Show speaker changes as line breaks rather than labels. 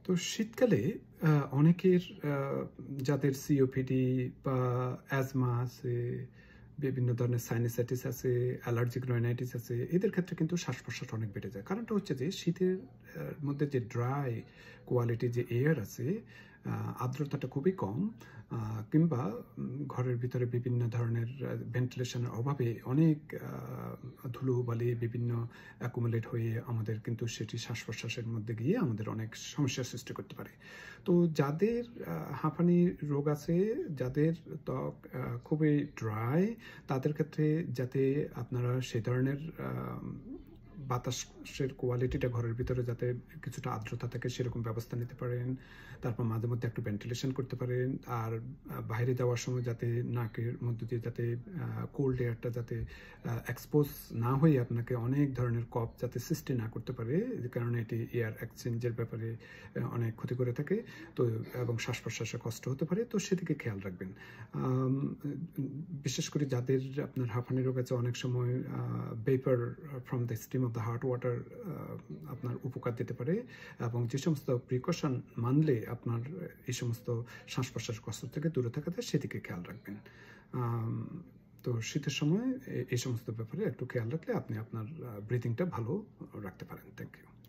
তো শীতকালে অনেকের যাদের সিওপিডি বা অ্যাজমা আছে, বিভিন্ন ধরনের সাইনাসাইটিস আছে, অ্যালার্জিক রাইনাইটিস আছে, এদের ক্ষেত্রে কিন্তু শ্বাস-প্রশ্বাস অনেক বেড়ে যায়। কারণটা হচ্ছে যে শীতের মধ্যে যে ড্রাই কোয়ালিটি যে এয়ার আছে, আর্দ্রতাটা খুবই কম, কিংবা ঘরের ভিতরে বিভিন্ন ধরনের ভেন্টিলেশনের অভাবে অনেক ধুলোবালি বিভিন্ন অ্যাকুমুলেট হয়ে আমাদের কিন্তু সেটি শ্বাস-প্রশ্বাসের মধ্যে গিয়ে আমাদের অনেক সমস্যার সৃষ্টি করতে পারে। তো যাদের হাঁপানি রোগ আছে, যাদের ত্বক খুবই ড্রাই, তাদের ক্ষেত্রে যাতে আপনারা সে ধরনের বাতাসের কোয়ালিটিটা ঘরের ভিতরে যাতে কিছুটা আর্দ্রতা থাকে সেরকম ব্যবস্থা নিতে পারেন। তারপর মাঝে মধ্যে একটু ভেন্টিলেশন করতে পারেন। আর বাইরে যাওয়ার সময় যাতে নাকের মধ্য দিয়ে যাতে কোল্ড এয়ারটা যাতে এক্সপোজ না হয়ে আপনাকে অনেক ধরনের কফ যাতে সৃষ্টি না করতে পারে, যে কারণে এটি এয়ার এক্সচেঞ্জের ব্যাপারে অনেক ক্ষতি করে থাকে। তো এবং শ্বাস-প্রশ্বাসে কষ্ট হতে পারে, তো সেদিকে খেয়াল রাখবেন। বিশেষ করে যাদের আপনার হাঁপানি রোগ আছে, অনেক সময় vapour from the steam of the heart water আপনার উপকার দিতে পারে, এবং যে সমস্ত প্রিকশন মানলে আপনার এই সমস্ত শ্বাস-প্রশ্বাস কষ্ট থেকে দূরে থাকা যায় সেদিকে খেয়াল রাখবেন। তো শীতের সময় এই সমস্ত ব্যাপারে একটু খেয়াল রাখলে আপনি আপনার ব্রিথিংটা ভালো রাখতে পারেন। Thank you.